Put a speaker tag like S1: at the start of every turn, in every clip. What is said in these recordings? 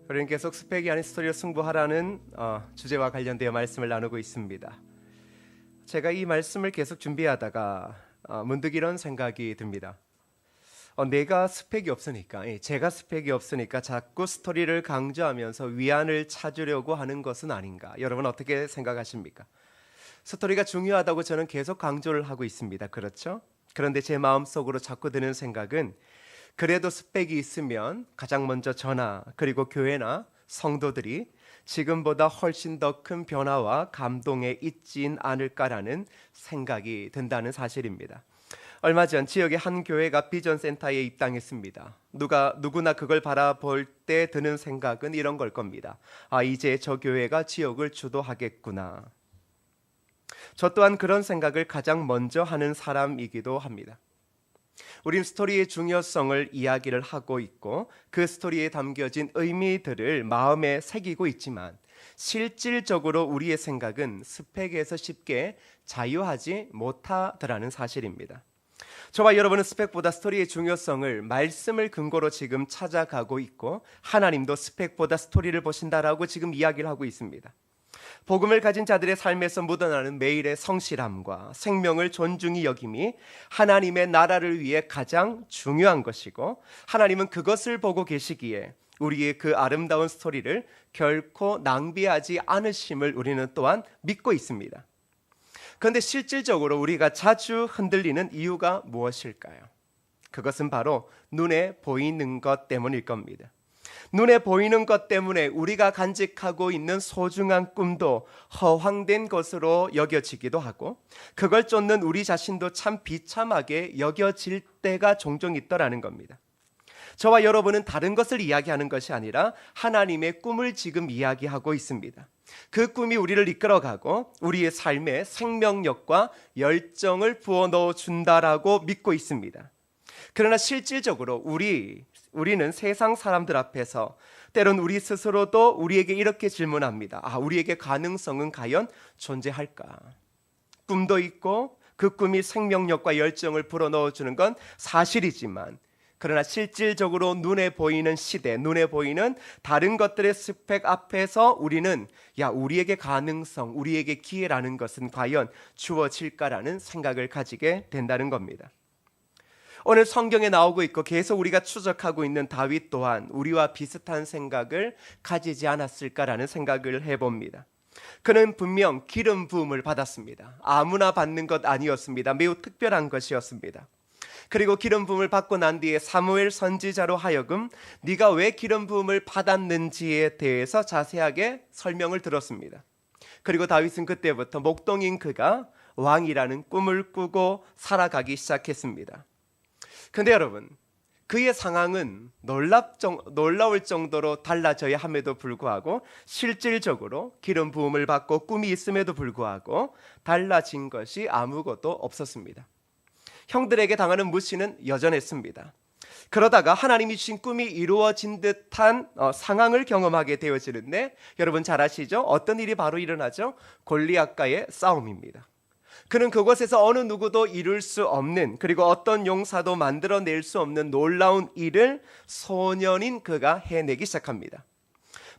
S1: 우리는 계속 스펙이 아닌 스토리로 승부하라는 주제와 관련되어 말씀을 나누고 있습니다. 제가 이 말씀을 계속 준비하다가 문득 이런 생각이 듭니다. 내가 스펙이 없으니까, 제가 스펙이 없으니까 자꾸 스토리를 강조하면서 위안을 찾으려고 하는 것은 아닌가? 여러분 어떻게 생각하십니까? 스토리가 중요하다고 저는 계속 강조를 하고 있습니다. 그렇죠? 그런데 제 마음속으로 자꾸 드는 생각은 그래도 스펙이 있으면 가장 먼저 저나 그리고 교회나 성도들이 지금보다 훨씬 더 큰 변화와 감동에 있진 않을까라는 생각이 든다는 사실입니다. 얼마 전 지역의 한 교회가 비전센터에 입당했습니다. 누구나 그걸 바라볼 때 드는 생각은 이런 걸 겁니다. 이제 저 교회가 지역을 주도하겠구나. 저 또한 그런 생각을 가장 먼저 하는 사람이기도 합니다. 우린 스토리의 중요성을 이야기를 하고 있고 그 스토리에 담겨진 의미들을 마음에 새기고 있지만 실질적으로 우리의 생각은 스펙에서 쉽게 자유하지 못하더라는 사실입니다. 저와 여러분은 스펙보다 스토리의 중요성을 말씀을 근거로 지금 찾아가고 있고 하나님도 스펙보다 스토리를 보신다라고 지금 이야기를 하고 있습니다. 복음을 가진 자들의 삶에서 묻어나는 매일의 성실함과 생명을 존중히 여김이 하나님의 나라를 위해 가장 중요한 것이고 하나님은 그것을 보고 계시기에 우리의 그 아름다운 스토리를 결코 낭비하지 않으심을 우리는 또한 믿고 있습니다. 그런데 실질적으로 우리가 자주 흔들리는 이유가 무엇일까요? 그것은 바로 눈에 보이는 것 때문일 겁니다. 눈에 보이는 것 때문에 우리가 간직하고 있는 소중한 꿈도 허황된 것으로 여겨지기도 하고 그걸 쫓는 우리 자신도 참 비참하게 여겨질 때가 종종 있더라는 겁니다. 저와 여러분은 다른 것을 이야기하는 것이 아니라 하나님의 꿈을 지금 이야기하고 있습니다. 그 꿈이 우리를 이끌어가고 우리의 삶에 생명력과 열정을 부어 넣어준다라고 믿고 있습니다. 그러나 실질적으로 우리는 세상 사람들 앞에서 때론 우리 스스로도 우리에게 이렇게 질문합니다. 우리에게 가능성은 과연 존재할까? 꿈도 있고 그 꿈이 생명력과 열정을 불어넣어주는 건 사실이지만 그러나 실질적으로 눈에 보이는 시대, 눈에 보이는 다른 것들의 스펙 앞에서 우리는 우리에게 가능성, 우리에게 기회라는 것은 과연 주어질까라는 생각을 가지게 된다는 겁니다. 오늘 성경에 나오고 있고 계속 우리가 추적하고 있는 다윗 또한 우리와 비슷한 생각을 가지지 않았을까라는 생각을 해봅니다. 그는 분명 기름 부음을 받았습니다. 아무나 받는 것 아니었습니다. 매우 특별한 것이었습니다. 그리고 기름 부음을 받고 난 뒤에 사무엘 선지자로 하여금 네가 왜 기름 부음을 받았는지에 대해서 자세하게 설명을 들었습니다. 그리고 다윗은 그때부터 목동인 그가 왕이라는 꿈을 꾸고 살아가기 시작했습니다. 근데 여러분, 그의 상황은 놀라울 정도로 달라져야 함에도 불구하고 실질적으로 기름 부음을 받고 꿈이 있음에도 불구하고 달라진 것이 아무것도 없었습니다. 형들에게 당하는 무시는 여전했습니다. 그러다가 하나님이 주신 꿈이 이루어진 듯한 상황을 경험하게 되어지는데 여러분 잘 아시죠? 어떤 일이 바로 일어나죠? 골리앗과의 싸움입니다. 그는 그곳에서 어느 누구도 이룰 수 없는 그리고 어떤 용사도 만들어낼 수 없는 놀라운 일을 소년인 그가 해내기 시작합니다.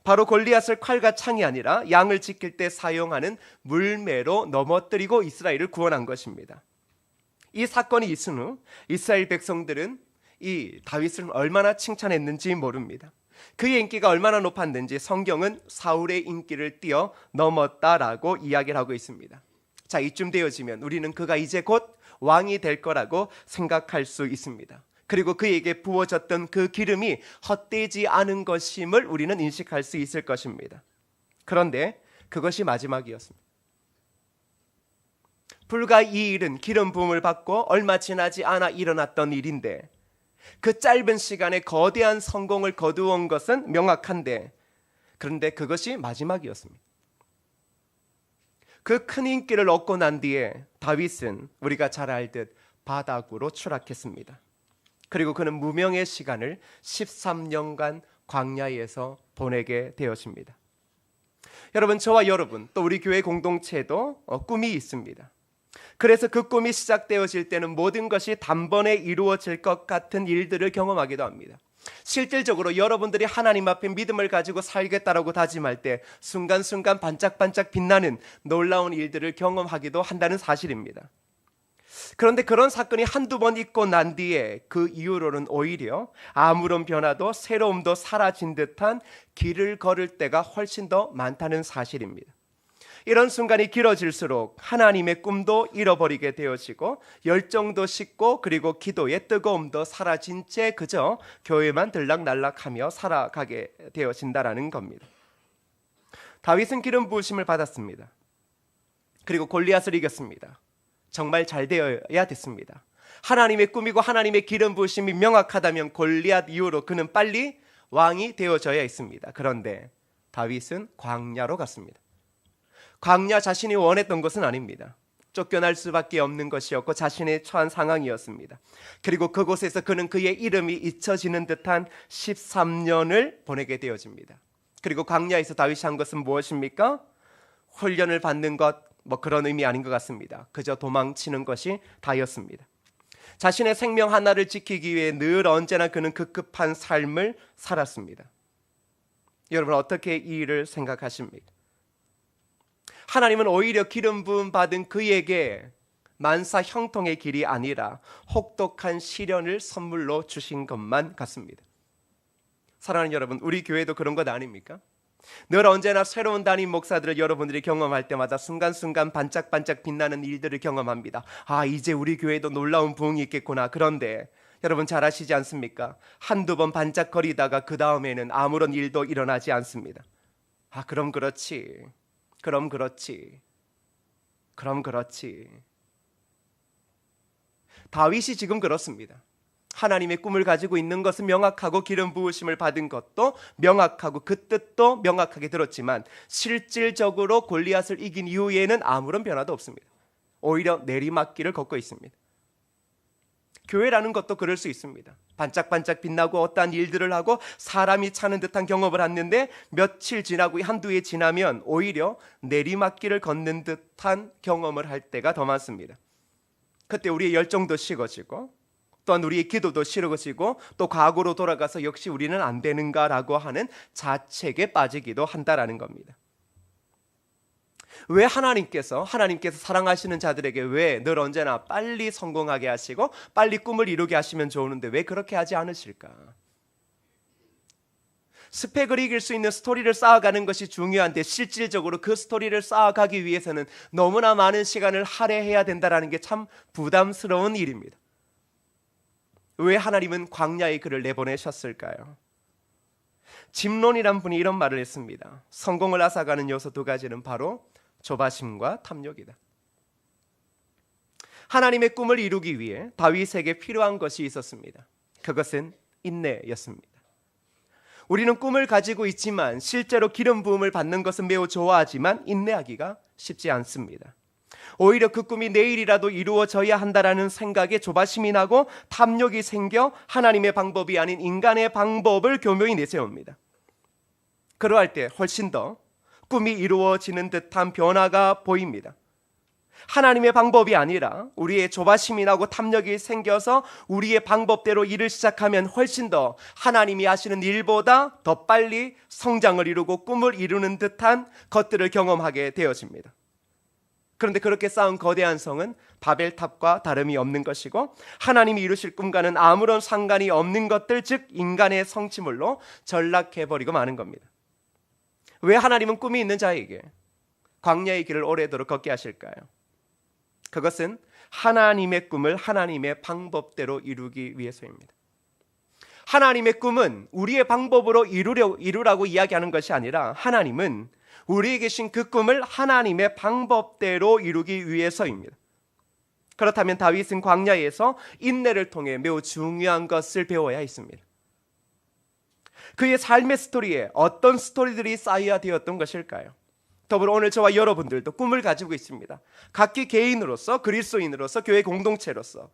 S1: 바로 골리앗을 칼과 창이 아니라 양을 지킬 때 사용하는 물매로 넘어뜨리고 이스라엘을 구원한 것입니다. 이 사건이 있은 후 이스라엘 백성들은 이 다윗을 얼마나 칭찬했는지 모릅니다. 그의 인기가 얼마나 높았는지 성경은 사울의 인기를 뛰어넘었다라고 이야기를 하고 있습니다. 자, 이쯤 되어지면 우리는 그가 이제 곧 왕이 될 거라고 생각할 수 있습니다. 그리고 그에게 부어졌던 그 기름이 헛되지 않은 것임을 우리는 인식할 수 있을 것입니다. 그런데 그것이 마지막이었습니다. 불과 이 일은 기름 부음을 받고 얼마 지나지 않아 일어났던 일인데 그 짧은 시간에 거대한 성공을 거두온 것은 명확한데 그런데 그것이 마지막이었습니다. 그 큰 인기를 얻고 난 뒤에 다윗은 우리가 잘 알듯 바닥으로 추락했습니다. 그리고 그는 무명의 시간을 13년간 광야에서 보내게 되었습니다. 여러분, 저와 여러분 또 우리 교회 공동체도 꿈이 있습니다. 그래서 그 꿈이 시작되어질 때는 모든 것이 단번에 이루어질 것 같은 일들을 경험하기도 합니다. 실질적으로 여러분들이 하나님 앞에 믿음을 가지고 살겠다라고 다짐할 때 순간순간 반짝반짝 빛나는 놀라운 일들을 경험하기도 한다는 사실입니다. 그런데 그런 사건이 한두 번 있고 난 뒤에 그 이후로는 오히려 아무런 변화도 새로움도 사라진 듯한 길을 걸을 때가 훨씬 더 많다는 사실입니다. 이런 순간이 길어질수록 하나님의 꿈도 잃어버리게 되어지고 열정도 식고 그리고 기도의 뜨거움도 사라진 채 그저 교회만 들락날락하며 살아가게 되어진다라는 겁니다. 다윗은 기름 부으심을 받았습니다. 그리고 골리앗을 이겼습니다. 정말 잘 되어야 됐습니다. 하나님의 꿈이고 하나님의 기름 부으심이 명확하다면 골리앗 이후로 그는 빨리 왕이 되어져야 했습니다. 그런데 다윗은 광야로 갔습니다. 광야 자신이 원했던 것은 아닙니다. 쫓겨날 수밖에 없는 것이었고 자신의 처한 상황이었습니다. 그리고 그곳에서 그는 그의 이름이 잊혀지는 듯한 13년을 보내게 되어집니다. 그리고 광야에서 다윗이 한 것은 무엇입니까? 훈련을 받는 것, 그런 의미 아닌 것 같습니다. 그저 도망치는 것이 다였습니다. 자신의 생명 하나를 지키기 위해 늘 언제나 그는 급급한 삶을 살았습니다. 여러분 어떻게 이 일을 생각하십니까? 하나님은 오히려 기름 부음 받은 그에게 만사 형통의 길이 아니라 혹독한 시련을 선물로 주신 것만 같습니다. 사랑하는 여러분, 우리 교회도 그런 것 아닙니까? 늘 언제나 새로운 담임 목사들을 여러분들이 경험할 때마다 순간순간 반짝반짝 빛나는 일들을 경험합니다. 이제 우리 교회도 놀라운 부흥이 있겠구나. 그런데 여러분 잘 아시지 않습니까? 한두 번 반짝거리다가 그 다음에는 아무런 일도 일어나지 않습니다. 그럼 그렇지. 다윗이 지금 그렇습니다. 하나님의 꿈을 가지고 있는 것은 명확하고 기름 부으심을 받은 것도 명확하고 그 뜻도 명확하게 들었지만 실질적으로 골리앗을 이긴 이후에는 아무런 변화도 없습니다. 오히려 내리막길을 걷고 있습니다. 교회라는 것도 그럴 수 있습니다. 반짝반짝 빛나고 어떠한 일들을 하고 사람이 차는 듯한 경험을 했는데 며칠 지나고 한두 해 지나면 오히려 내리막길을 걷는 듯한 경험을 할 때가 더 많습니다. 그때 우리의 열정도 식어지고 또한 우리의 기도도 식어지고 또 과거로 돌아가서 역시 우리는 안 되는가라고 하는 자책에 빠지기도 한다라는 겁니다. 왜 하나님께서 사랑하시는 자들에게 왜 늘 언제나 빨리 성공하게 하시고 빨리 꿈을 이루게 하시면 좋은데 왜 그렇게 하지 않으실까? 스펙을 이길 수 있는 스토리를 쌓아가는 것이 중요한데 실질적으로 그 스토리를 쌓아가기 위해서는 너무나 많은 시간을 할애해야 된다는 게 참 부담스러운 일입니다. 왜 하나님은 광야의 그를 내보내셨을까요? 짐론이란 분이 이런 말을 했습니다. 성공을 앗아가는 요소 두 가지는 바로 조바심과 탐욕이다. 하나님의 꿈을 이루기 위해 다윗에게 필요한 것이 있었습니다. 그것은 인내였습니다. 우리는 꿈을 가지고 있지만 실제로 기름 부음을 받는 것은 매우 좋아하지만 인내하기가 쉽지 않습니다. 오히려 그 꿈이 내일이라도 이루어져야 한다라는 생각에 조바심이 나고 탐욕이 생겨 하나님의 방법이 아닌 인간의 방법을 교묘히 내세웁니다. 그러할 때 훨씬 더 꿈이 이루어지는 듯한 변화가 보입니다. 하나님의 방법이 아니라 우리의 조바심이 나고 탐욕이 생겨서 우리의 방법대로 일을 시작하면 훨씬 더 하나님이 하시는 일보다 더 빨리 성장을 이루고 꿈을 이루는 듯한 것들을 경험하게 되어집니다. 그런데 그렇게 쌓은 거대한 성은 바벨탑과 다름이 없는 것이고 하나님이 이루실 꿈과는 아무런 상관이 없는 것들, 즉 인간의 성취물로 전락해버리고 마는 겁니다. 왜 하나님은 꿈이 있는 자에게 광야의 길을 오래도록 걷게 하실까요? 그것은 하나님의 꿈을 하나님의 방법대로 이루기 위해서입니다. 하나님의 꿈은 우리의 방법으로 이루라고 이야기하는 것이 아니라 하나님은 우리에게 주신 그 꿈을 하나님의 방법대로 이루기 위해서입니다. 그렇다면 다윗은 광야에서 인내를 통해 매우 중요한 것을 배워야 했습니다. 그의 삶의 스토리에 어떤 스토리들이 쌓여야 되었던 것일까요? 더불어 오늘 저와 여러분들도 꿈을 가지고 있습니다. 각기 개인으로서, 그리스도인으로서, 교회 공동체로서.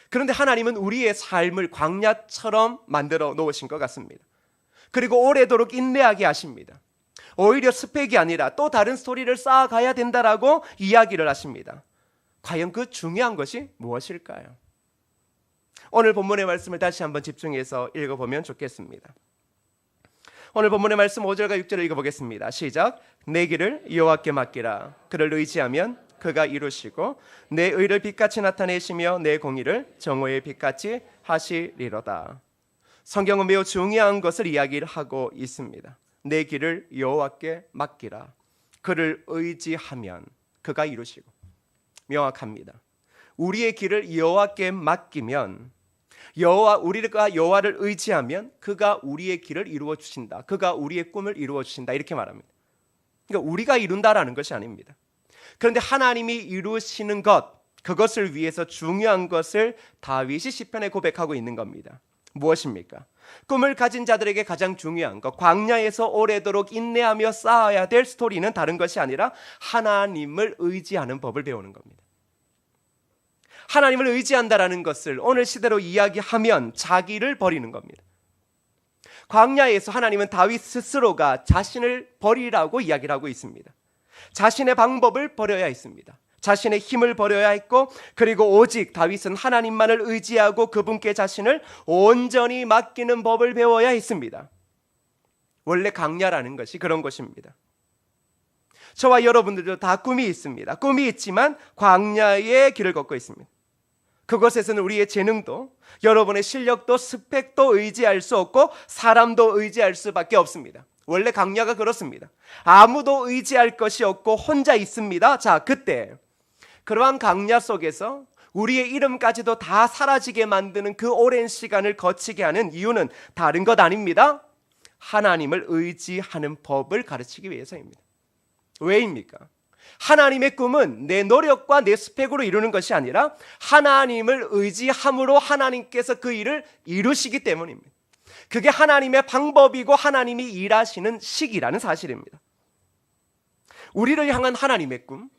S1: 그런데 하나님은 우리의 삶을 광야처럼 만들어 놓으신 것 같습니다. 그리고 오래도록 인내하게 하십니다. 오히려 스펙이 아니라 또 다른 스토리를 쌓아가야 된다라고 이야기를 하십니다. 과연 그 중요한 것이 무엇일까요? 오늘 본문의 말씀을 다시 한번 집중해서 읽어보면 좋겠습니다. 오늘 본문의 말씀 5절과 6절을 읽어보겠습니다. 시작. 내 길을 여호와께 맡기라. 그를 의지하면 그가 이루시고 내 의를 빛같이 나타내시며 내 공의를 정오의 빛같이 하시리로다. 성경은 매우 중요한 것을 이야기하고 있습니다. 내 길을 여호와께 맡기라. 그를 의지하면 그가 이루시고. 명확합니다. 우리의 길을 여호와께 맡기면 우리가 여호와를 의지하면 그가 우리의 길을 이루어 주신다. 그가 우리의 꿈을 이루어 주신다. 이렇게 말합니다. 그러니까 우리가 이룬다라는 것이 아닙니다. 그런데 하나님이 이루시는 것, 그것을 위해서 중요한 것을 다윗이 시편에 고백하고 있는 겁니다. 무엇입니까? 꿈을 가진 자들에게 가장 중요한 것, 광야에서 오래도록 인내하며 쌓아야 될 스토리는 다른 것이 아니라 하나님을 의지하는 법을 배우는 겁니다. 하나님을 의지한다라는 것을 오늘 시대로 이야기하면 자기를 버리는 겁니다. 광야에서 하나님은 다윗 스스로가 자신을 버리라고 이야기를 하고 있습니다. 자신의 방법을 버려야 했습니다. 자신의 힘을 버려야 했고, 그리고 오직 다윗은 하나님만을 의지하고 그분께 자신을 온전히 맡기는 법을 배워야 했습니다. 원래 광야라는 것이 그런 것입니다. 저와 여러분들도 다 꿈이 있습니다. 꿈이 있지만 광야의 길을 걷고 있습니다. 그곳에서는 우리의 재능도, 여러분의 실력도, 스펙도 의지할 수 없고 사람도 의지할 수밖에 없습니다. 원래 광야가 그렇습니다. 아무도 의지할 것이 없고 혼자 있습니다. 자, 그때 그러한 광야 속에서 우리의 이름까지도 다 사라지게 만드는 그 오랜 시간을 거치게 하는 이유는 다른 것 아닙니다. 하나님을 의지하는 법을 가르치기 위해서입니다. 왜입니까? 하나님의 꿈은 내 노력과 내 스펙으로 이루는 것이 아니라 하나님을 의지함으로 하나님께서 그 일을 이루시기 때문입니다. 그게 하나님의 방법이고 하나님이 일하시는 시기라는 사실입니다. 우리를 향한 하나님의 꿈,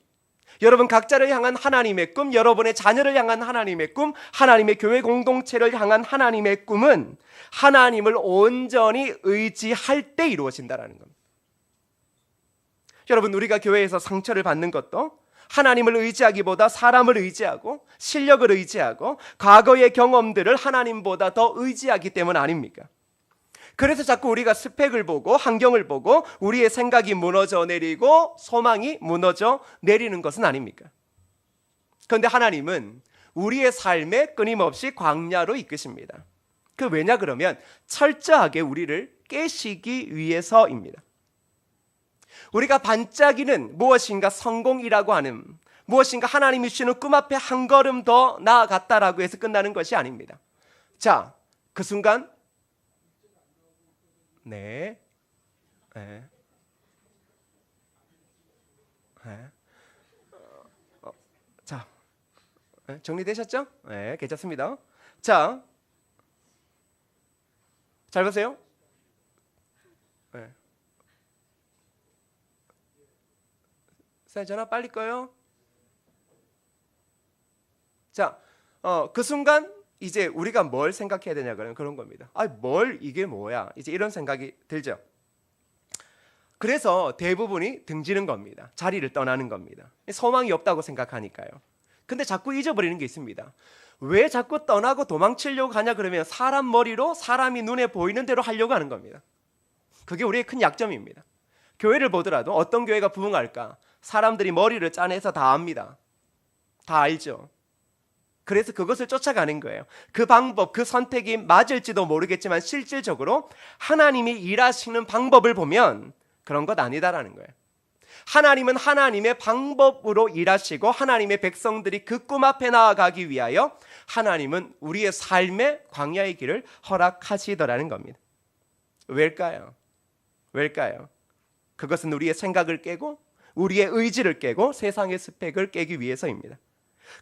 S1: 여러분 각자를 향한 하나님의 꿈, 여러분의 자녀를 향한 하나님의 꿈, 하나님의 교회 공동체를 향한 하나님의 꿈은 하나님을 온전히 의지할 때 이루어진다는 겁니다. 여러분, 우리가 교회에서 상처를 받는 것도 하나님을 의지하기보다 사람을 의지하고 실력을 의지하고 과거의 경험들을 하나님보다 더 의지하기 때문 아닙니까? 그래서 자꾸 우리가 스펙을 보고 환경을 보고 우리의 생각이 무너져 내리고 소망이 무너져 내리는 것은 아닙니까? 그런데 하나님은 우리의 삶에 끊임없이 광야로 이끄십니다. 그 왜냐 그러면 철저하게 우리를 깨시기 위해서입니다. 우리가 반짝이는 무엇인가 성공이라고 하는, 무엇인가 하나님이 주시는 꿈 앞에 한 걸음 더 나아갔다라고 해서 끝나는 것이 아닙니다. 자, 그 순간 자, 정리되셨죠? 네, 괜찮습니다. 자, 잘 보세요. 전화 빨리 꺼요. 자, 그 순간 이제 우리가 뭘 생각해야 되냐 그런 겁니다. 이게 뭐야? 이제 이런 생각이 들죠. 그래서 대부분이 등지는 겁니다. 자리를 떠나는 겁니다. 소망이 없다고 생각하니까요. 근데 자꾸 잊어버리는 게 있습니다. 왜 자꾸 떠나고 도망치려고 하냐 그러면 사람 머리로 사람이 눈에 보이는 대로 하려고 하는 겁니다. 그게 우리의 큰 약점입니다. 교회를 보더라도 어떤 교회가 부흥할까? 사람들이 머리를 짜내서 다 압니다. 다 알죠. 그래서 그것을 쫓아가는 거예요. 그 방법, 그 선택이 맞을지도 모르겠지만 실질적으로 하나님이 일하시는 방법을 보면 그런 것 아니다라는 거예요. 하나님은 하나님의 방법으로 일하시고 하나님의 백성들이 그 꿈 앞에 나아가기 위하여 하나님은 우리의 삶의 광야의 길을 허락하시더라는 겁니다. 왜일까요? 그것은 우리의 생각을 깨고 우리의 의지를 깨고 세상의 스펙을 깨기 위해서입니다.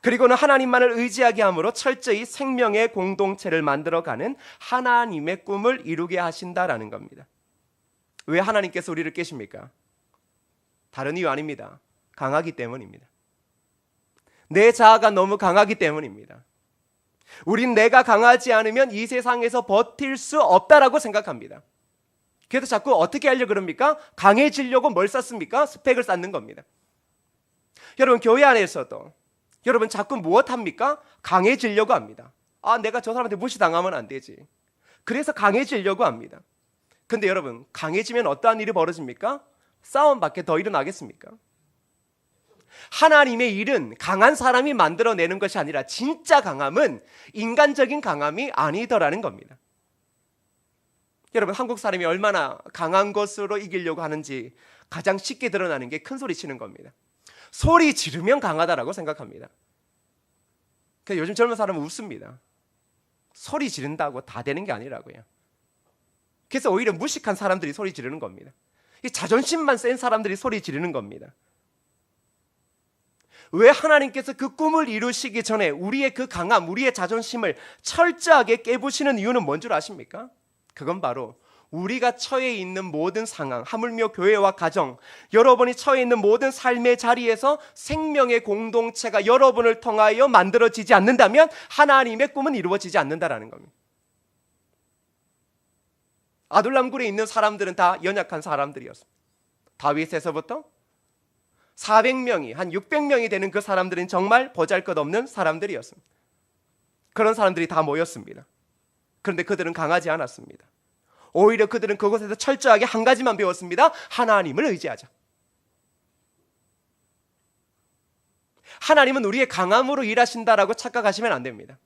S1: 그리고는 하나님만을 의지하게 함으로 철저히 생명의 공동체를 만들어가는 하나님의 꿈을 이루게 하신다라는 겁니다. 왜 하나님께서 우리를 깨십니까? 다른 이유 아닙니다. 강하기 때문입니다. 내 자아가 너무 강하기 때문입니다. 우린 내가 강하지 않으면 이 세상에서 버틸 수 없다라고 생각합니다. 그래서 자꾸 어떻게 하려고 그럽니까? 강해지려고 뭘 쌓습니까? 스펙을 쌓는 겁니다. 여러분 교회 안에서도 여러분 자꾸 무엇 합니까? 강해지려고 합니다. 내가 저 사람한테 무시당하면 안 되지. 그래서 강해지려고 합니다. 근데 여러분, 강해지면 어떠한 일이 벌어집니까? 싸움밖에 더 일어나겠습니까? 하나님의 일은 강한 사람이 만들어내는 것이 아니라 진짜 강함은 인간적인 강함이 아니더라는 겁니다. 여러분, 한국 사람이 얼마나 강한 것으로 이기려고 하는지 가장 쉽게 드러나는 게 큰 소리 치는 겁니다. 소리 지르면 강하다라고 생각합니다. 그래서 요즘 젊은 사람은 웃습니다. 소리 지른다고 다 되는 게 아니라고요. 그래서 오히려 무식한 사람들이 소리 지르는 겁니다. 자존심만 센 사람들이 소리 지르는 겁니다. 왜 하나님께서 그 꿈을 이루시기 전에 우리의 그 강함, 우리의 자존심을 철저하게 깨부시는 이유는 뭔 줄 아십니까? 그건 바로 우리가 처해 있는 모든 상황, 하물며 교회와 가정, 여러분이 처해 있는 모든 삶의 자리에서 생명의 공동체가 여러분을 통하여 만들어지지 않는다면 하나님의 꿈은 이루어지지 않는다라는 겁니다. 아둘람굴에 있는 사람들은 다 연약한 사람들이었습니다. 다윗에서부터 400명이 한 600명이 되는 그 사람들은 정말 보잘것없는 사람들이었습니다. 그런 사람들이 다 모였습니다. 그런데 그들은 강하지 않았습니다. 오히려 그들은 그곳에서 철저하게 한 가지만 배웠습니다. 하나님을 의지하자. 하나님은 우리의 강함으로 일하신다라고 착각하시면 안 됩니다.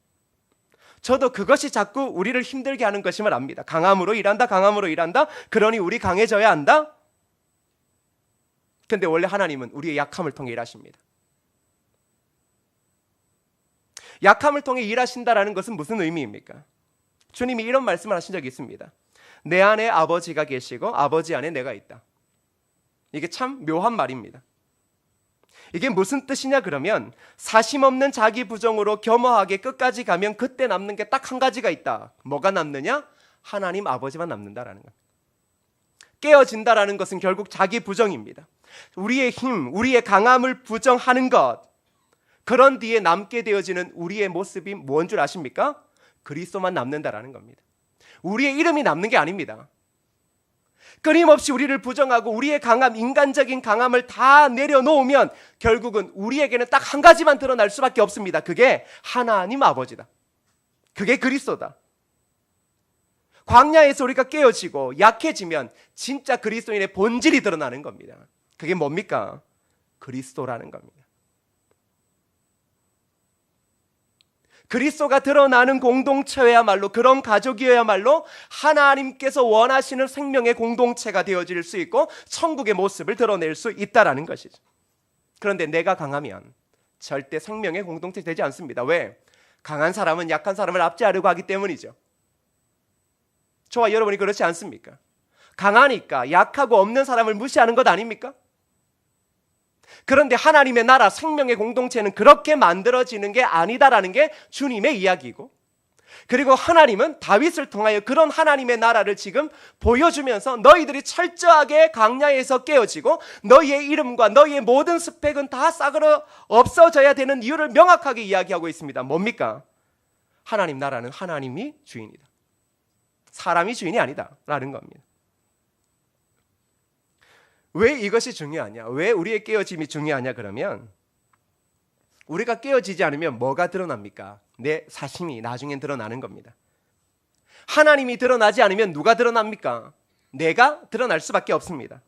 S1: 저도 그것이 자꾸 우리를 힘들게 하는 것임을 압니다. 강함으로 일한다, 강함으로 일한다. 그러니 우리 강해져야 한다. 근데 원래 하나님은 우리의 약함을 통해 일하십니다. 약함을 통해 일하신다라는 것은 무슨 의미입니까? 주님이 이런 말씀을 하신 적이 있습니다. 내 안에 아버지가 계시고 아버지 안에 내가 있다. 이게 참 묘한 말입니다. 이게 무슨 뜻이냐 그러면 사심 없는 자기 부정으로 겸허하게 끝까지 가면 그때 남는 게 딱 한 가지가 있다. 뭐가 남느냐? 하나님 아버지만 남는다라는 겁니다. 깨어진다라는 것은 결국 자기 부정입니다. 우리의 힘, 우리의 강함을 부정하는 것. 그런 뒤에 남게 되어지는 우리의 모습이 뭔 줄 아십니까? 그리스도만 남는다라는 겁니다. 우리의 이름이 남는 게 아닙니다. 끊임없이 우리를 부정하고 우리의 강함, 인간적인 강함을 다 내려놓으면 결국은 우리에게는 딱 한 가지만 드러날 수밖에 없습니다. 그게 하나님 아버지다. 그게 그리스도다. 광야에서 우리가 깨어지고 약해지면 진짜 그리스도인의 본질이 드러나는 겁니다. 그게 뭡니까? 그리스도라는 겁니다. 그리스도가 드러나는 공동체야말로, 그런 가족이어야말로 하나님께서 원하시는 생명의 공동체가 되어질 수 있고 천국의 모습을 드러낼 수 있다라는 것이죠. 그런데 내가 강하면 절대 생명의 공동체 되지 않습니다. 왜? 강한 사람은 약한 사람을 압제하려고 하기 때문이죠. 저와 여러분이 그렇지 않습니까? 강하니까 약하고 없는 사람을 무시하는 것 아닙니까? 그런데 하나님의 나라, 생명의 공동체는 그렇게 만들어지는 게 아니다라는 게 주님의 이야기이고, 그리고 하나님은 다윗을 통하여 그런 하나님의 나라를 지금 보여주면서 너희들이 철저하게 광야에서 깨어지고 너희의 이름과 너희의 모든 스펙은 다 싸그러 없어져야 되는 이유를 명확하게 이야기하고 있습니다. 뭡니까? 하나님 나라는 하나님이 주인이다. 사람이 주인이 아니다 라는 겁니다. 왜 이것이 중요하냐? 왜 우리의 깨어짐이 중요하냐 그러면 우리가 깨어지지 않으면 뭐가 드러납니까? 내 사심이 나중엔 드러나는 겁니다. 하나님이 드러나지 않으면 누가 드러납니까? 내가 드러날 수밖에 없습니다.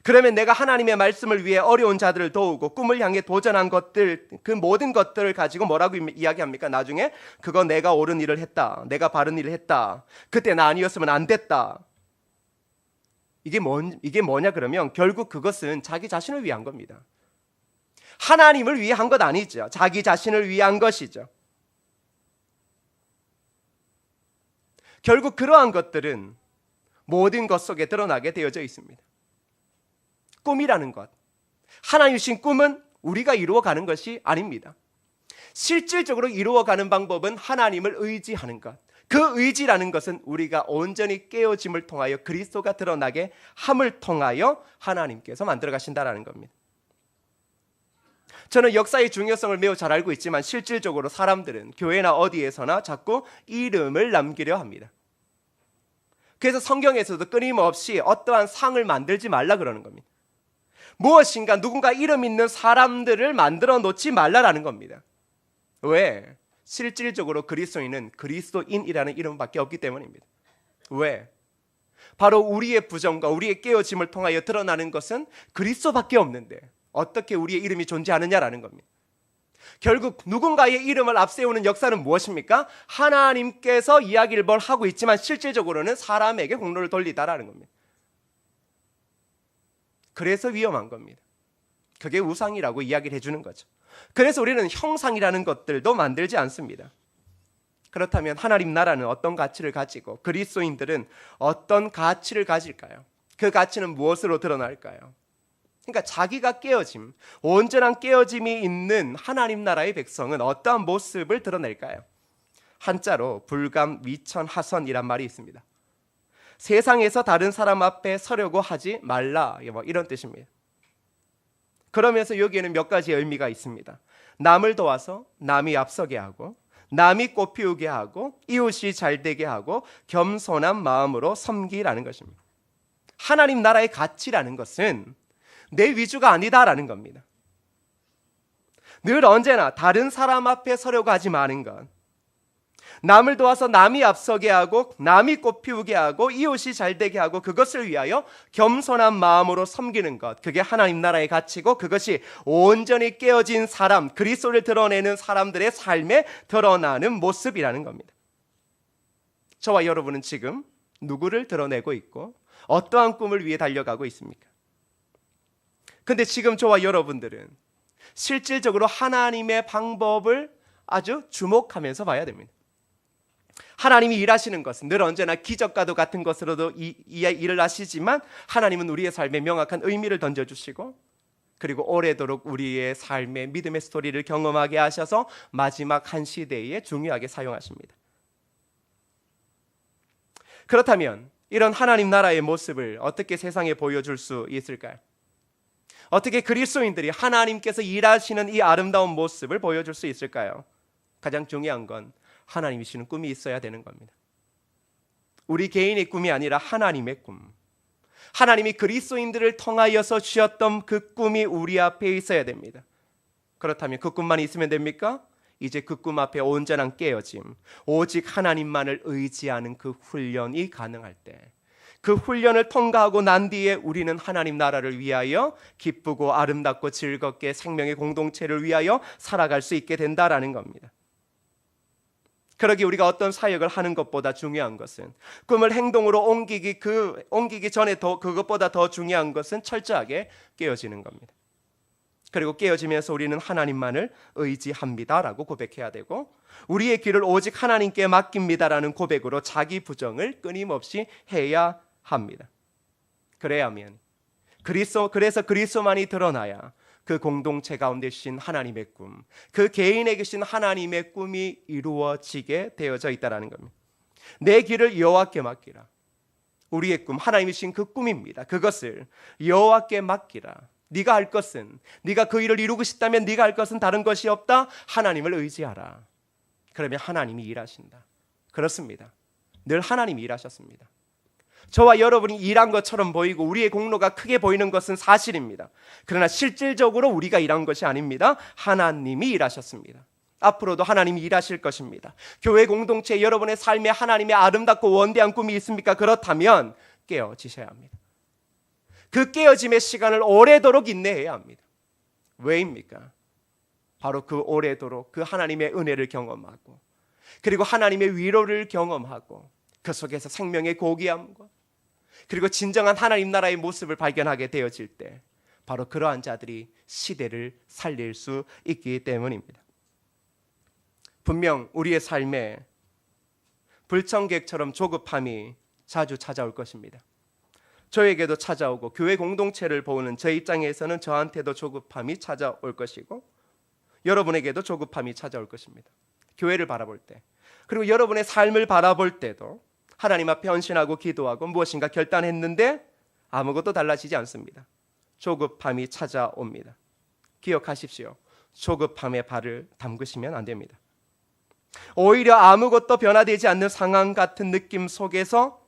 S1: 그러면 내가 하나님의 말씀을 위해 어려운 자들을 도우고 꿈을 향해 도전한 것들, 그 모든 것들을 가지고 뭐라고 이야기합니까? 나중에 그거 내가 옳은 일을 했다. 내가 바른 일을 했다. 그때 나 아니었으면 안 됐다. 이게 뭐냐 그러면 결국 그것은 자기 자신을 위한 겁니다. 하나님을 위해 한 것 아니죠. 자기 자신을 위한 것이죠. 결국 그러한 것들은 모든 것 속에 드러나게 되어져 있습니다. 꿈이라는 것, 하나님 주신 꿈은 우리가 이루어가는 것이 아닙니다. 실질적으로 이루어가는 방법은 하나님을 의지하는 것. 그 의지라는 것은 우리가 온전히 깨어짐을 통하여 그리스도가 드러나게 함을 통하여 하나님께서 만들어 가신다라는 겁니다. 저는 역사의 중요성을 매우 잘 알고 있지만 실질적으로 사람들은 교회나 어디에서나 자꾸 이름을 남기려 합니다. 그래서 성경에서도 끊임없이 어떠한 상을 만들지 말라 그러는 겁니다. 무엇인가 누군가 이름 있는 사람들을 만들어 놓지 말라라는 겁니다. 왜? 실질적으로 그리스도인은 그리스도인이라는 이름밖에 없기 때문입니다. 왜? 바로 우리의 부정과 우리의 깨어짐을 통하여 드러나는 것은 그리스도밖에 없는데 어떻게 우리의 이름이 존재하느냐라는 겁니다. 결국 누군가의 이름을 앞세우는 역사는 무엇입니까? 하나님께서 이야기를 뭘 하고 있지만 실질적으로는 사람에게 공로를 돌리다라는 겁니다. 그래서 위험한 겁니다. 그게 우상이라고 이야기를 해주는 거죠. 그래서 우리는 형상이라는 것들도 만들지 않습니다. 그렇다면 하나님 나라는 어떤 가치를 가지고 그리스도인들은 어떤 가치를 가질까요? 그 가치는 무엇으로 드러날까요? 그러니까 자기가 깨어짐, 온전한 깨어짐이 있는 하나님 나라의 백성은 어떠한 모습을 드러낼까요? 한자로 불감, 위천, 하선이란 말이 있습니다. 세상에서 다른 사람 앞에 서려고 하지 말라, 뭐 이런 뜻입니다. 그러면서 여기에는 몇 가지 의미가 있습니다. 남을 도와서 남이 앞서게 하고, 남이 꽃피우게 하고, 이웃이 잘되게 하고, 겸손한 마음으로 섬기라는 것입니다. 하나님 나라의 가치라는 것은 내 위주가 아니다라는 겁니다. 늘 언제나 다른 사람 앞에 서려고 하지 마는 것, 남을 도와서 남이 앞서게 하고 남이 꽃피우게 하고 이웃이 잘되게 하고 그것을 위하여 겸손한 마음으로 섬기는 것, 그게 하나님 나라의 가치고 그것이 온전히 깨어진 사람, 그리스도를 드러내는 사람들의 삶에 드러나는 모습이라는 겁니다. 저와 여러분은 지금 누구를 드러내고 있고 어떠한 꿈을 위해 달려가고 있습니까? 근데 지금 저와 여러분들은 실질적으로 하나님의 방법을 아주 주목하면서 봐야 됩니다. 하나님이 일하시는 것은 늘 언제나 기적과도 같은 것으로도 일을 하시지만 하나님은 우리의 삶에 명확한 의미를 던져주시고 그리고 오래도록 우리의 삶의 믿음의 스토리를 경험하게 하셔서 마지막 한 시대에 중요하게 사용하십니다. 그렇다면 이런 하나님 나라의 모습을 어떻게 세상에 보여줄 수 있을까요? 어떻게 그리스도인들이 하나님께서 일하시는 이 아름다운 모습을 보여줄 수 있을까요? 가장 중요한 건 하나님이 주시는 꿈이 있어야 되는 겁니다. 우리 개인의 꿈이 아니라 하나님의 꿈. 하나님이 그리스도인들을 통하여서 주셨던 그 꿈이 우리 앞에 있어야 됩니다. 그렇다면 그 꿈만 있으면 됩니까? 이제 그 꿈 앞에 온전한 깨어짐, 오직 하나님만을 의지하는 그 훈련이 가능할 때, 그 훈련을 통과하고 난 뒤에 우리는 하나님 나라를 위하여 기쁘고 아름답고 즐겁게 생명의 공동체를 위하여 살아갈 수 있게 된다라는 겁니다. 그러기 우리가 어떤 사역을 하는 것보다 중요한 것은, 꿈을 행동으로 옮기기 전에 그것보다 더 중요한 것은 철저하게 깨어지는 겁니다. 그리고 깨어지면서 우리는 하나님만을 의지합니다라고 고백해야 되고, 우리의 길을 오직 하나님께 맡깁니다라는 고백으로 자기 부정을 끊임없이 해야 합니다. 그래야면 그래서 그리스도만이 드러나야 그 공동체 가운데 주신 하나님의 꿈, 그 개인에게 주신 하나님의 꿈이 이루어지게 되어져 있다는 겁니다. 내 길을 여호와께 맡기라. 우리의 꿈, 하나님이 주신 그 꿈입니다. 그것을 여호와께 맡기라. 네가 할 것은, 네가 그 일을 이루고 싶다면 네가 할 것은 다른 것이 없다. 하나님을 의지하라. 그러면 하나님이 일하신다. 그렇습니다. 늘 하나님이 일하셨습니다. 저와 여러분이 일한 것처럼 보이고 우리의 공로가 크게 보이는 것은 사실입니다. 그러나 실질적으로 우리가 일한 것이 아닙니다. 하나님이 일하셨습니다. 앞으로도 하나님이 일하실 것입니다. 교회 공동체 여러분의 삶에 하나님의 아름답고 원대한 꿈이 있습니까? 그렇다면 깨어지셔야 합니다. 그 깨어짐의 시간을 오래도록 인내해야 합니다. 왜입니까? 바로 그 오래도록 그 하나님의 은혜를 경험하고 그리고 하나님의 위로를 경험하고 그 속에서 생명의 고귀함과 그리고 진정한 하나님 나라의 모습을 발견하게 되어질 때 바로 그러한 자들이 시대를 살릴 수 있기 때문입니다. 분명 우리의 삶에 불청객처럼 조급함이 자주 찾아올 것입니다. 저에게도 찾아오고 교회 공동체를 보는 저 입장에서는 저한테도 조급함이 찾아올 것이고 여러분에게도 조급함이 찾아올 것입니다. 교회를 바라볼 때 그리고 여러분의 삶을 바라볼 때도 하나님 앞에 헌신하고 기도하고 무엇인가 결단했는데 아무것도 달라지지 않습니다. 조급함이 찾아옵니다. 기억하십시오. 조급함에 발을 담그시면 안 됩니다. 오히려 아무것도 변화되지 않는 상황 같은 느낌 속에서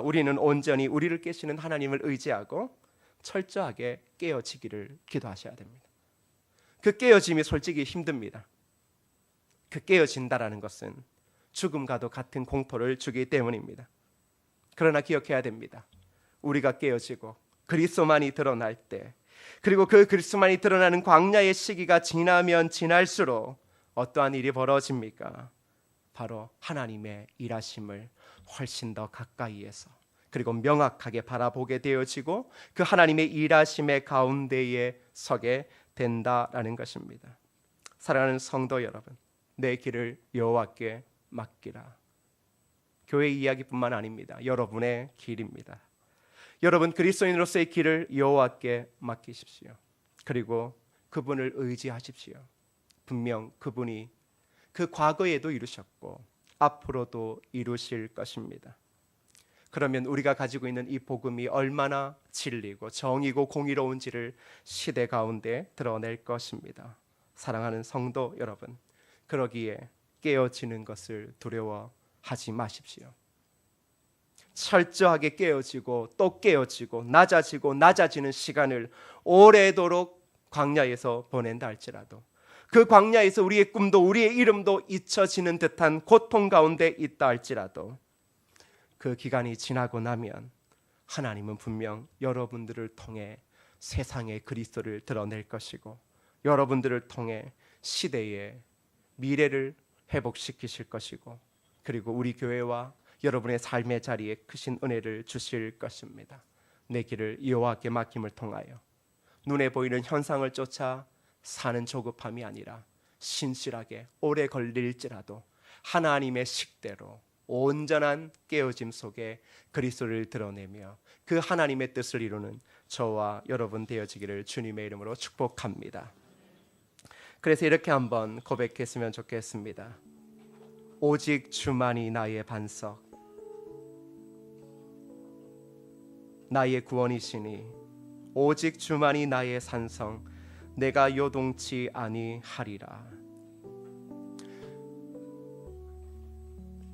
S1: 우리는 온전히 우리를 깨시는 하나님을 의지하고 철저하게 깨어지기를 기도하셔야 됩니다. 그 깨어짐이 솔직히 힘듭니다. 그 깨어진다라는 것은 죽음과도 같은 공포를 주기 때문입니다. 그러나 기억해야 됩니다. 우리가 깨어지고 그리스도만이 드러날 때, 그리고 그 그리스도만이 드러나는 광야의 시기가 지나면 지날수록 어떠한 일이 벌어집니까? 바로 하나님의 일하심을 훨씬 더 가까이에서 그리고 명확하게 바라보게 되어지고 그 하나님의 일하심의 가운데에 서게 된다라는 것입니다. 사랑하는 성도 여러분, 내 길을 여호와께 맡기라. 교회 이야기뿐만 아닙니다. 여러분의 길입니다. 여러분 그리스도인으로서의 길을 여호와께 맡기십시오. 그리고 그분을 의지하십시오. 분명 그분이 그 과거에도 이루셨고 앞으로도 이루실 것입니다. 그러면 우리가 가지고 있는 이 복음이 얼마나 진리고 정의고 공의로운지를 시대 가운데 드러낼 것입니다. 사랑하는 성도 여러분, 그러기에 깨어지는 것을 두려워하지 마십시오. 철저하게 깨어지고 또 깨어지고 낮아지는 시간을 오래도록 광야에서 보낸다 할지라도 그 광야에서 우리의 꿈도 우리의 이름도 잊혀지는 듯한 고통 가운데 있다 할지라도 그 기간이 지나고 나면 하나님은 분명 여러분들을 통해 세상의 그리스도를 드러낼 것이고 여러분들을 통해 시대의 미래를 회복시키실 것이고 그리고 우리 교회와 여러분의 삶의 자리에 크신 은혜를 주실 것입니다. 내 길을 여호와께 맡김을 통하여 눈에 보이는 현상을 쫓아 사는 조급함이 아니라 신실하게 오래 걸릴지라도 하나님의 식대로 온전한 깨어짐 속에 그리스도를 드러내며 그 하나님의 뜻을 이루는 저와 여러분 되어지기를 주님의 이름으로 축복합니다. 그래서 이렇게 한번 고백했으면 좋겠습니다. 오직 주만이 나의 반석, 나의 구원이시니 오직 주만이 나의 산성, 내가 요동치 아니하리라.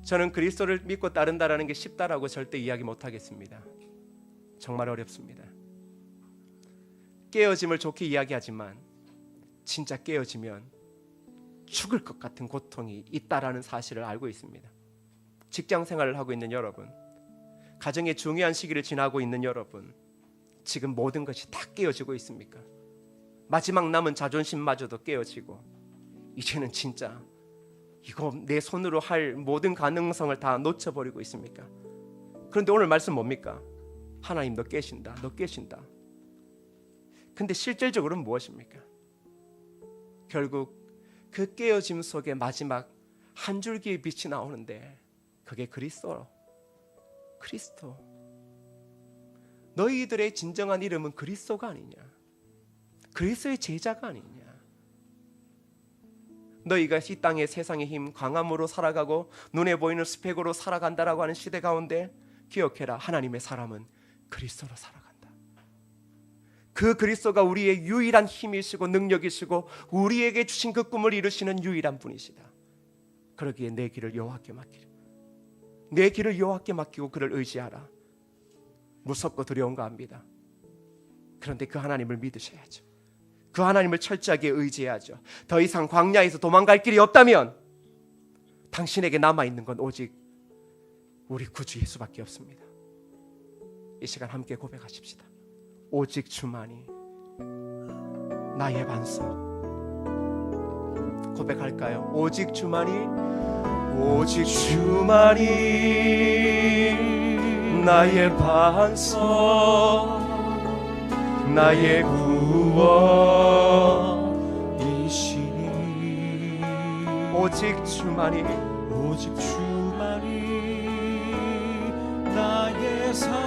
S1: 저는 그리스도를 믿고 따른다라는 게 쉽다라고 절대 이야기 못하겠습니다. 정말 어렵습니다. 깨어짐을 좋게 이야기하지만 진짜 깨어지면 죽을 것 같은 고통이 있다라는 사실을 알고 있습니다. 직장 생활을 하고 있는 여러분, 가정의 중요한 시기를 지나고 있는 여러분, 지금 모든 것이 다 깨어지고 있습니까? 마지막 남은 자존심마저도 깨어지고 이제는 진짜 이거 내 손으로 할 모든 가능성을 다 놓쳐버리고 있습니까? 그런데 오늘 말씀 뭡니까? 하나님 너 깨신다, 너 깨신다. 근데 실질적으로는 무엇입니까? 결국 그 깨어짐 속에 마지막 한 줄기의 빛이 나오는데 그게 그리스도. 너희들의 진정한 이름은 그리스도가 아니냐? 그리스도의 제자가 아니냐? 너희가 이 땅의 세상의 힘, 광함으로 살아가고 눈에 보이는 스펙으로 살아간다라고 하는 시대 가운데 기억해라. 하나님의 사람은 그리스도로 살아간다. 그 그리스도가 우리의 유일한 힘이시고 능력이시고 우리에게 주신 그 꿈을 이루시는 유일한 분이시다. 그러기에 내 길을 여호와께 맡기라. 내 길을 여호와께 맡기고 그를 의지하라. 무섭고 두려운 거 압니다. 그런데 그 하나님을 믿으셔야죠. 그 하나님을 철저하게 의지해야죠. 더 이상 광야에서 도망갈 길이 없다면 당신에게 남아있는 건 오직 우리 구주 예수밖에 없습니다. 이 시간 함께 고백하십시다. 오직 주만이 나의 반석. 고백할까요? 오직 주만이 나의 반석, 나의 구원이시니 오직 주만이 나의 산성,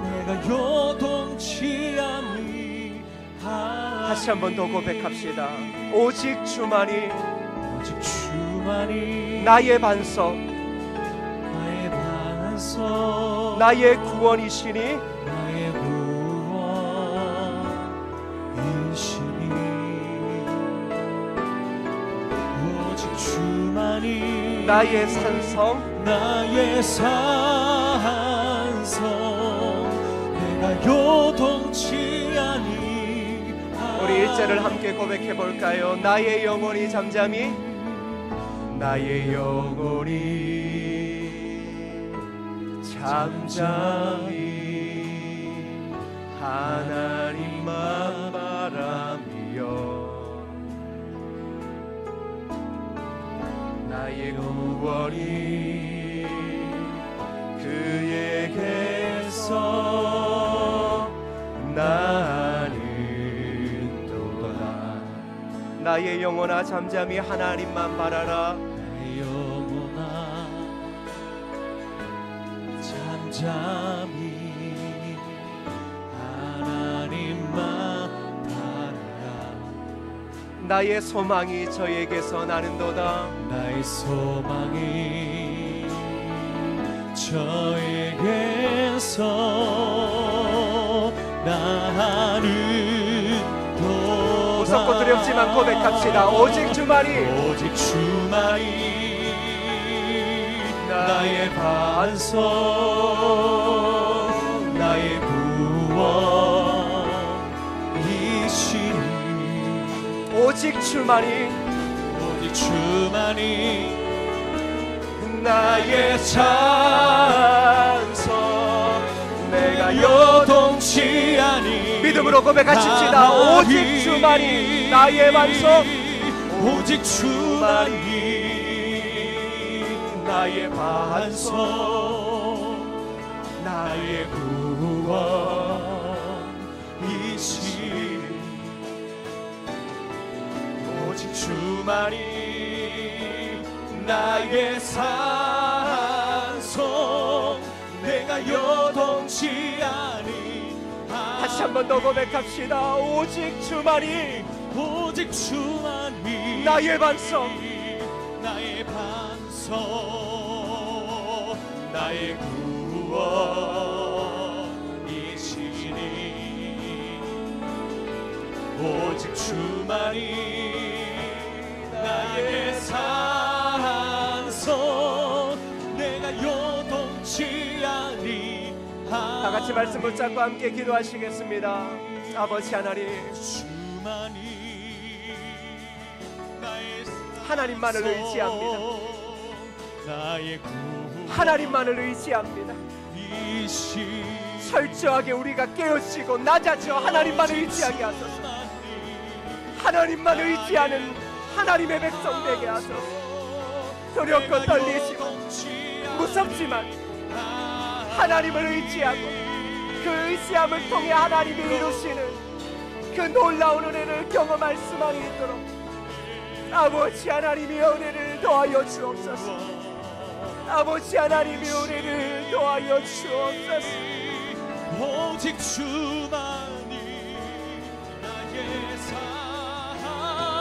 S1: 내가 요동치 아니하리. 다시 한 번 더 고백합시다. 오직 주만이 나의 반석, 나의 구원이시니 오직 주만이 나의 산성, 내가 요동치 아니하리. 우리 우리 1절을 함께 고백해 볼까요? 나의 영혼이 잠잠히, 나의 영혼이 잠잠히 하나님만 바라며 나의 구원이 그에게서 나는도다. 나의 영혼아 잠잠히 하나님만 바라라.
S2: 나의 영혼아 잠잠히 하나님만 바라라.
S1: 나의 소망이 저에게서 나는도다.
S2: 나의 소망이 저에게서 나는도다.
S1: 무섭고 두렵지만 고백합시다. 오직 주만이,
S2: 오직 주만이 나의 반석, 나의 구원이시니.
S1: 오직 주만이,
S2: 오직 주만이
S1: 나의 찬송, 내가
S2: 요동치 아니.
S1: 믿음으로 고백하십시다. 오직 주만이 나의 반석,
S2: 오직 주만이
S1: 나의
S2: 반석,
S1: 나의
S2: 구원이시니. 오직 주만이 나의 산소, 내가 요동치 아니.
S1: 다시 한 번 더 고백합시다. 오직 주만이,
S2: 오직 주만이
S1: 나의 반석,
S2: 나의 반석, 나의 구원이시니. 오직 주만이 나의 산소, 내가 요동치 아니.
S1: 다 같이 말씀 붙잡고 함께 기도하시겠습니다. 아버지 하나님,
S2: 주만이 나의
S1: 하나님만을 의지합니다.
S2: 나의
S1: 하나님만을 의지합니다. 철저하게 우리가 깨어지고 낮아져 하나님만을 의지하게 하소서. 하나님만 의지하는 하나님의 백성 되게 하소서. 두렵고 떨리시고 무섭지만 하나님을 의지하고 그 의지함을 통해 하나님이 이루시는 그 놀라운 은혜를 경험할 수만 있도록 아버지 하나님의 은혜를 더하여 주옵소서. 아버지 하나님의 은혜를 더하여 주옵소서.
S2: 오직 주만이 나의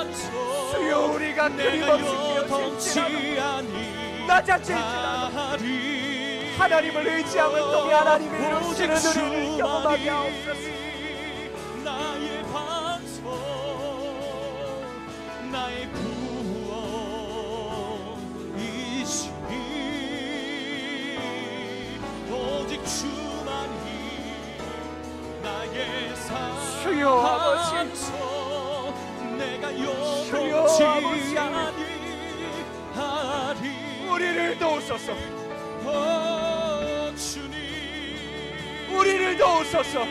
S2: 산소,
S1: 주여, 우리가 끊임없이 깨어질지라도 낮아질지라도 하나님을 의지함을 통해 하나님이 이루시는 은혜를 경험하게 하옵소서.
S2: 나의 반석, 나의 구원이시니. 오직 주만이 나의 산소,
S1: 주여 아버지,
S2: 내가
S1: 주여
S2: 요동치
S1: 아버지,
S2: 아니하리.
S1: 우리를 도우소서.
S2: 주님,
S1: 우리를 도우소서.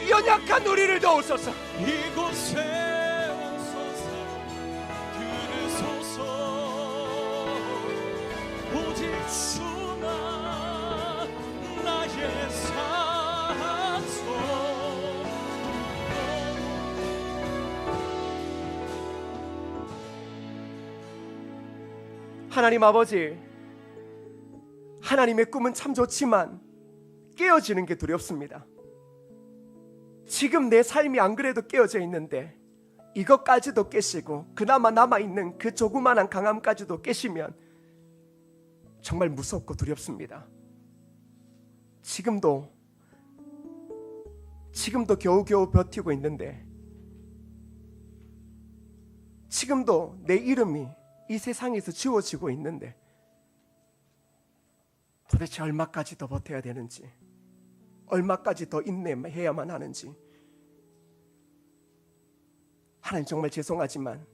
S1: 연약한 우리를 도우소서.
S2: 이곳에 오소서. 들으소서. 오직 주만 나의 산소.
S1: 하나님 아버지, 하나님의 꿈은 참 좋지만 깨어지는 게 두렵습니다. 지금 내 삶이 안 그래도 깨어져 있는데 이것까지도 깨시고 그나마 남아있는 그 조그만한 강함까지도 깨시면 정말 무섭고 두렵습니다. 지금도 겨우겨우 버티고 있는데, 지금도 내 이름이 이 세상에서 지워지고 있는데 도대체 얼마까지 더 버텨야 되는지, 얼마까지 더 인내해야만 하는지 하나님 정말 죄송하지만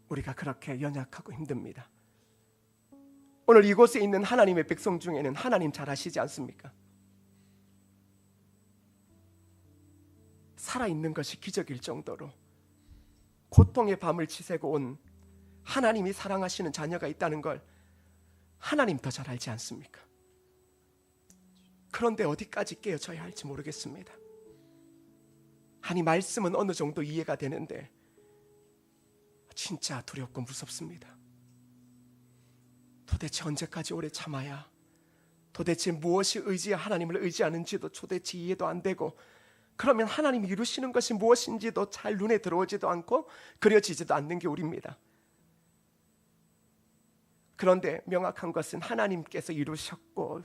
S1: 우리가 그렇게 연약하고 힘듭니다. 오늘 이곳에 있는 하나님의 백성 중에는 하나님 잘 아시지 않습니까? 살아있는 것이 기적일 정도로 고통의 밤을 지새고 온 하나님이 사랑하시는 자녀가 있다는 걸 하나님 더 잘 알지 않습니까? 그런데 어디까지 깨어져야 할지 모르겠습니다. 아니, 말씀은 어느 정도 이해가 되는데 진짜 두렵고 무섭습니다. 도대체 언제까지 오래 참아야, 도대체 무엇이 하나님을 의지하는지도 도대체 이해도 안 되고, 그러면 하나님이 이루시는 것이 무엇인지도 잘 눈에 들어오지도 않고 그려지지도 않는 게 우리입니다. 그런데 명확한 것은 하나님께서 이루셨고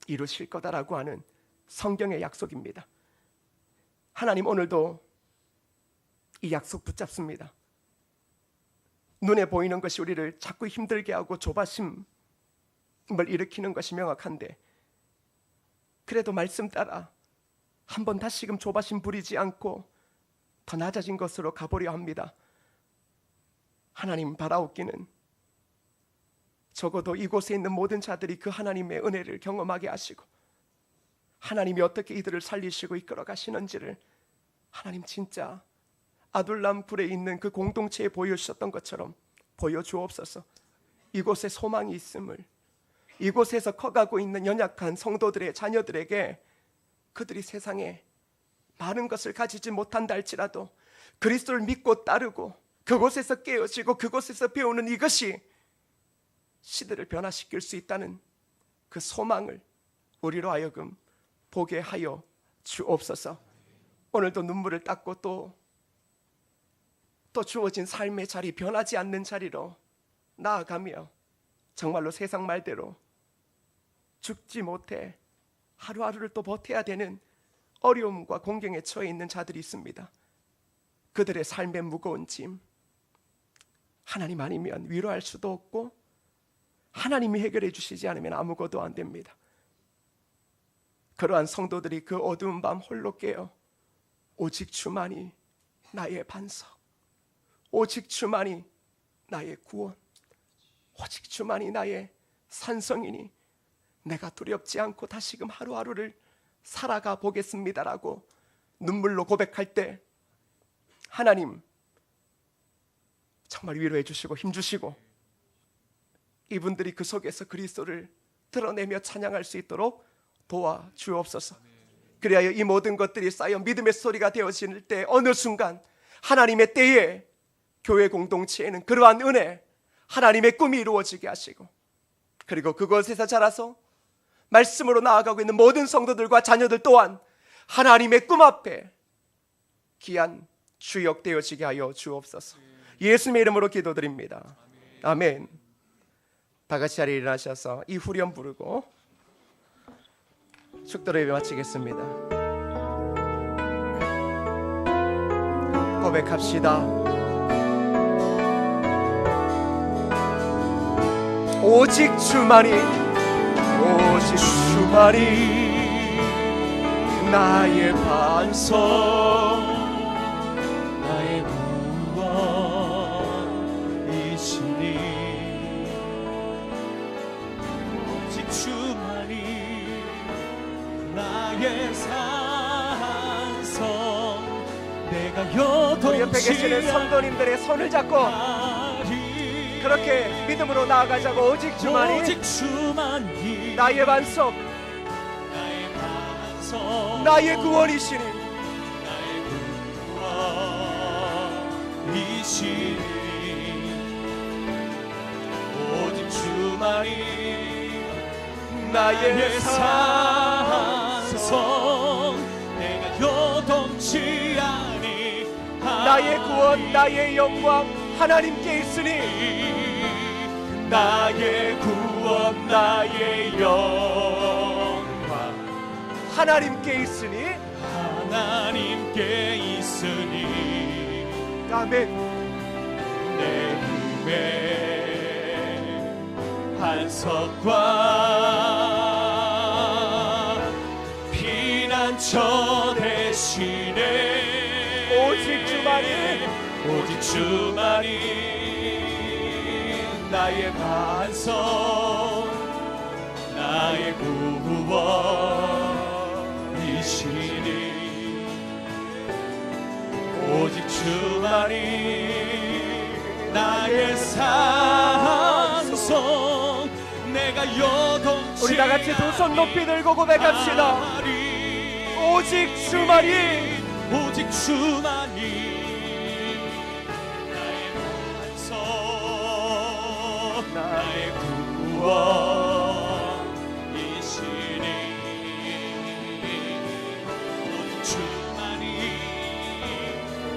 S1: 이루실 거다라고 하는 성경의 약속입니다. 하나님 오늘도 이 약속 붙잡습니다. 눈에 보이는 것이 우리를 자꾸 힘들게 하고 조바심을 일으키는 것이 명확한데, 그래도 말씀 따라 한번 다시금 조바심 부리지 않고 더 낮아진 것으로 가보려 합니다. 하나님 바라옵기는 적어도 이곳에 있는 모든 자들이 그 하나님의 은혜를 경험하게 하시고, 하나님이 어떻게 이들을 살리시고 이끌어 가시는지를 하나님 진짜 아둘람 굴에 있는 그 공동체에 보여주셨던 것처럼 보여주옵소서. 이곳에 소망이 있음을, 이곳에서 커가고 있는 연약한 성도들의 자녀들에게 그들이 세상에 많은 것을 가지지 못한다 할지라도 그리스도를 믿고 따르고 그곳에서 깨어지고 그곳에서 배우는 이것이 시대를 변화시킬 수 있다는 그 소망을 우리로 하여금 보게 하여 주옵소서. 오늘도 눈물을 닦고 또 주어진 삶의 자리, 변하지 않는 자리로 나아가며 정말로 세상 말대로 죽지 못해 하루하루를 또 버텨야 되는 어려움과 공경에 처해 있는 자들이 있습니다. 그들의 삶의 무거운 짐, 하나님 아니면 위로할 수도 없고 하나님이 해결해 주시지 않으면 아무것도 안 됩니다. 그러한 성도들이 그 어두운 밤 홀로 깨어 오직 주만이 나의 반석, 오직 주만이 나의 구원, 오직 주만이 나의 산성이니 내가 두렵지 않고 다시금 하루하루를 살아가 보겠습니다라고 눈물로 고백할 때 하나님 정말 위로해 주시고 힘 주시고 이분들이 그 속에서 그리스도를 드러내며 찬양할 수 있도록 도와주옵소서. 그리하여 이 모든 것들이 쌓여 믿음의 소리가 되어질 때 어느 순간 하나님의 때에 교회 공동체에는 그러한 은혜, 하나님의 꿈이 이루어지게 하시고, 그리고 그곳에서 자라서 말씀으로 나아가고 있는 모든 성도들과 자녀들 또한 하나님의 꿈 앞에 귀한 주역되어지게 하여 주옵소서. 예수님의 이름으로 기도드립니다. 아멘. 다 같이 자리에 일어나셔서 이 후렴 부르고 축도로 예배 마치겠습니다. 고백합시다. 오직 주만이, 오직 주만이 나의 반석,
S2: 나의 구원이시니 오직 주만이 나의 산성, 내가
S1: 우리 옆에 계시는
S2: 요동치
S1: 성도님들의 손을 잡고 그렇게 믿음으로 나아가자고. 오직 주만이,
S2: 오직 주만이
S1: 나의 반석,
S2: 나의 반석,
S1: 나의 구원이시니
S2: 나의 구원이시니 오직 주만이
S1: 나의
S2: 산성, 내가 요동치 아니
S1: 나의 구원, 나의 영광 하나님께 있으니,
S2: 나의 구원, 나의 영광
S1: 하나님께 있으니,
S2: 하나님께 있으니,
S1: 아멘.
S2: 내 힘의 반석과 피난처 대신에
S1: 오직 주만이
S2: 주만이 나의 반석, 나의 구원이시니 오직 주만이 나의 산성, 내가 요동치
S1: 우리 다 같이 두 손 높이 들고 고백합시다. 오직 주만이,
S2: 오직 주만이 나의 반석, 나의 구원이시니 오직 주만이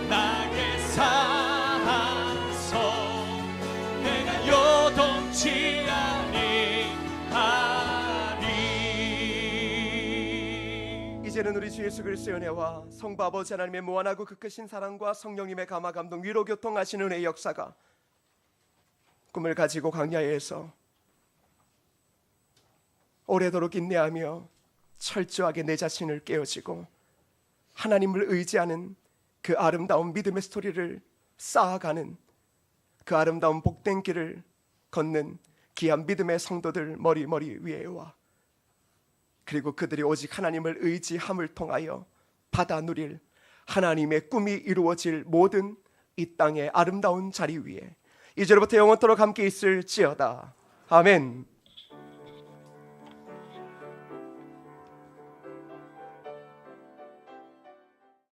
S2: 나의 산성, 내가 요동치
S1: 이제는 우리 주 예수 그리스도의 은혜와 성부 아버지 하나님의 무한하고 그 크신 사랑과 성령님의 감화 감동 위로 교통하시는 은혜의 역사가 꿈을 가지고 광야에서 오래도록 인내하며 철저하게 내 자신을 깨어지고 하나님을 의지하는 그 아름다운 믿음의 스토리를 쌓아가는 그 아름다운 복된 길을 걷는 귀한 믿음의 성도들 머리 위에와 그리고 그들이 오직 하나님을 의지함을 통하여 받아 누릴 하나님의 꿈이 이루어질 모든 이 땅의 아름다운 자리 위에 이제로부터 영원토록 함께 있을지어다. 아멘.